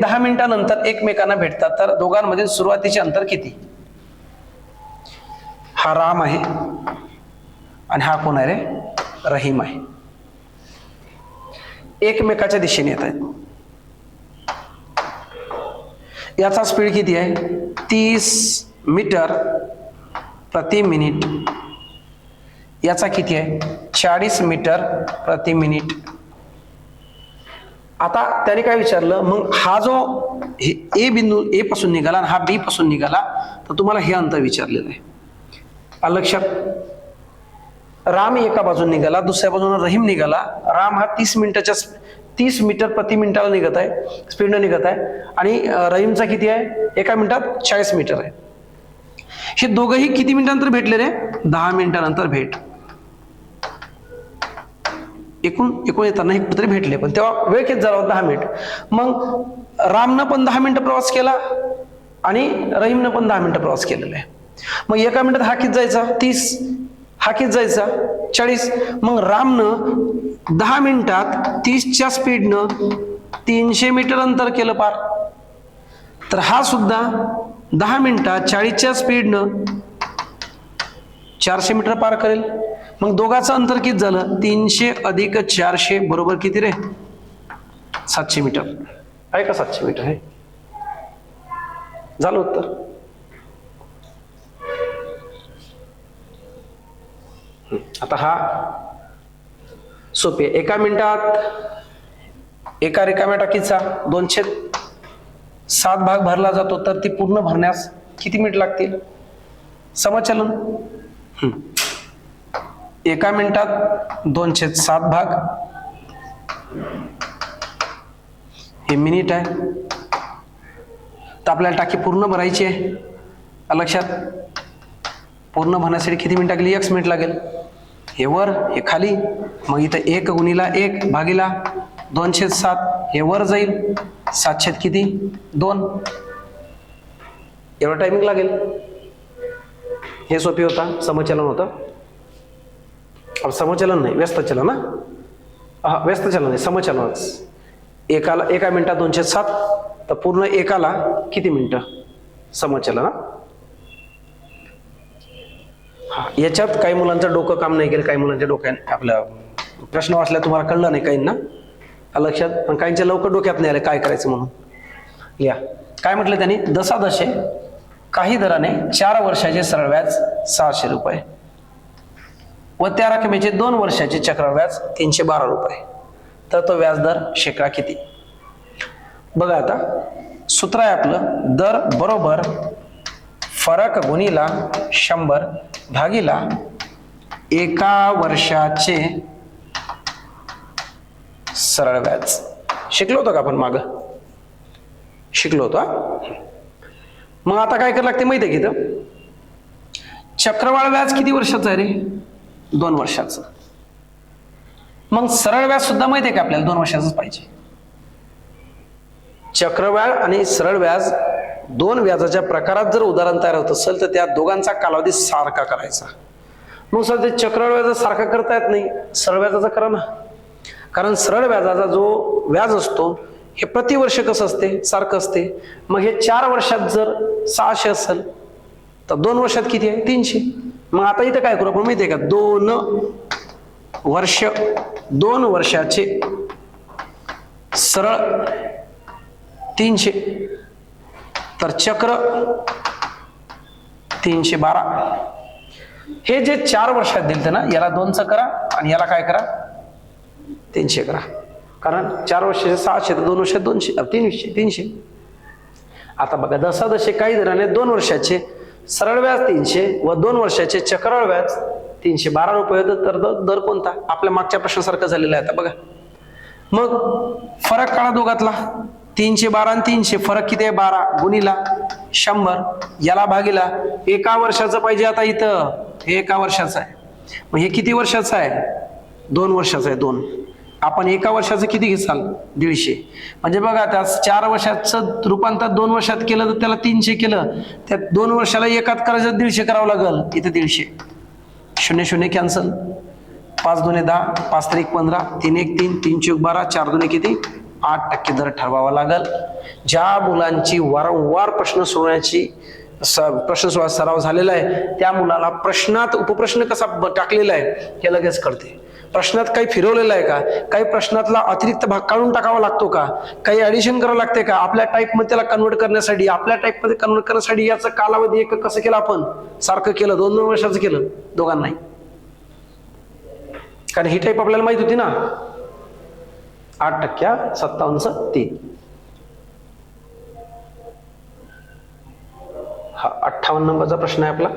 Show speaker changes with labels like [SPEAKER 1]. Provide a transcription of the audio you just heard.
[SPEAKER 1] 10 मिनिटांनंतर एकमेकांना भेटतात तर दोघांमधील सुरुवातीचे अंतर किती? हा राम आहे आणि हा कोण आहे रे? रहीम आहे. एकमेकाच्या दिशेने येत आहेत. याचा स्पीड किती आहे? 30 मीटर प्रति मिनिट. याचा किती आहे? 40 मीटर प्रति मिनिट. आता त्याने काय विचारलं, मग हा जो ए बिंदू ए पासून निघाला आणि हा बी पासून निघाला तर तुम्हाला हे अंतर विचारलेलं आहे. लक्षात, राम एका बाजून निघाला, दुसऱ्या बाजूने रहीम निघाला. राम हा 30 मीटर प्रति मिनिटाला निघत आहे, स्पीडने निघत आहे, आणि रहीमचा किती आहे? एका मिनिटात 40 मीटर आहे. हे दोघंही किती मिनिटांनंतर भेटले रे? 10 मिनिटांनंतर भेट. एकूण येताना हे कुठेतरी भेटले, पण तेव्हा वेळ किती झाला? 10 मिनिट. मग रामनं पण 10 मिनिटं प्रवास केला आणि रहीमनं पण 10 मिनिटं प्रवास केलेला आहे. मग एका मिनिटात हा किती जायचा? 30. हा किती जायचा? 40. मग रामनं 10 मिनिटात 30च्या स्पीडनं 300 मीटर अंतर केलं पार. तर हा सुद्धा 10 मिनिटात 40च्या स्पीडनं 400 मीटर पार करेल. मग दोघांचं अंतर किती झालं? 300 अधिक 400 बरोबर किती रे? 700 मीटर आहे का? 700 मीटर आहे. झालं उत्तर. आता हा सोपे. एका मिनिटात एका रिकाम्या टाकीचा 2/7 भाग भरला जातो, तर ती पूर्ण भरण्यास किती मिनिट लागतील? समचलन. एका मिनिटात 2/7 भाग हे मिनिट आहे. तर आपल्याला टाकी पूर्ण भरायची आहे. लक्षात, पूर्ण भरण्यासाठी किती मिनिट लागली? 1 मिनिट लागेल. हे वर हे खाली, मग इथं 1 गुणिला 1 भागिला 2/7 हे वर जाईल. 7 किती? 2. एवढा टायमिंग लागेल. हे सोपी होता, समचलन होतं. अब समचलन नाही, व्यस्त चलन. हा व्यस्त चलन नाही, समचलनच. एका मिनिटात 2/7, तर पूर्ण एकाला किती मिनिटं? समचलन. हा, याच्यात काही मुलांचं डोकं काम नाही केलं, काही मुलांच्या डोक्याने आपल्या प्रश्न वाचल्या तुम्हाला कळलं नाही काहींना. लक्षात, पण काहींच्या लवकर डोक्यात नाही आले काय करायचं म्हणून. या काय म्हटलं त्यांनी? दशादशे काही दराने 4 वर्षाचे सरळ व्याज 600 रुपये व त्या रकमेचे 2 वर्षाचे चक्रवाढ व्याज 312 रुपये, तर तो व्याजदर शेकडा किती? बघा आता सूत्र आहे आपलं, दर बरोबर फरक गुणिला 100 भागिला एका वर्षाचे सरळ व्याज. शिकलो होतो का आपण? माग शिकलो होतो. मग आता काय करायला लागते माहिती आहे की, तर चक्रवाढ व्याज किती वर्षाचं आहे रे? 2 वर्षाचं. मग सरळ व्याज सुद्धा माहिती आहे का आपल्याला? 2 वर्षाचंच पाहिजे. चक्रवाढ आणि सरळ व्याज 2 व्याजाच्या प्रकारात जर उदाहरण तयार होत असेल तर त्या दोघांचा कालावधी सारखा करायचा. मग सर ते चक्रवाढ व्याज सारखा करता येत नाही, सरळ व्याजाचा करा ना. कारण सरळ व्याजाचा जो व्याज असतो हे प्रतिवर्ष कसं असते? सारखं असते. मग हे 4 वर्षात जर 600 असेल तर 2 वर्षात किती आहे? 300. मग आता इथं काय करू आपण माहिती आहे का? 2 वर्षाचे सरळ 300, तर चक्र 312. हे जे 4 वर्षात दिलं ना, याला 2चं करा आणि याला काय करा? 300 करा. कारण 4 वर्षाचे 600 तर 2 वर्षात 200, 300. आता बघा, दशादशे काही दराने 2 वर्षाचे सरळ व्याज 300 व 2 वर्षाचे चक्रवाढ व्याज 312 रुपये होतं, तर दर कोणता? आपल्या मागच्या प्रश्नासारखं झालेला आहे. आता बघा, मग फरक काढा दोघातला. 312 आणि 300 फरक किती आहे? 12 गुणिला 100 याला भागिला एका वर्षाचं पाहिजे. आता इथं हे एका वर्षाचं आहे, मग हे किती वर्षाचं आहे? 2 वर्षाचं आहे. 2 आपण एका वर्षाचं किती घेसाल? 150. म्हणजे बघा, त्या 4 वर्षाचं रूपांतर 2 वर्षात केलं तर त्याला 300 केलं, त्या 2 वर्षाला एकात करायचं 150 करावं लागल. इथे 150. 0 0 कॅन्सल. 5 2 10, 5 3 15, 3 1 3, 3 4 12, 4 2 किती? 8% दर ठरवावा लागल. ज्या मुलांची वारंवार प्रश्न सोडवण्याची प्रश्न सोडा सराव झालेला आहे त्या मुलाला प्रश्नात उपप्रश्न कसा टाकलेला आहे हे लगेच कळते. प्रश्नात काही फिरवलेलं आहे का, काही प्रश्नातला अतिरिक्त भाग काढून टाकावा लागतो का, काही ऍडिशन करावं लागते का, आपल्या टाईपमध्ये त्याला कन्वर्ट करण्यासाठी, आपल्या टाईपमध्ये कन्वर्ट करण्यासाठी याचं कालावधी एक कसं केलं आपण, सारखं केलं, 2-2 वर्षाचं केलं दोघांनाही. कारण ही टाईप आपल्याला माहित होती ना. 8% 57-3. हा 58 नंबरचा प्रश्न आहे आपला.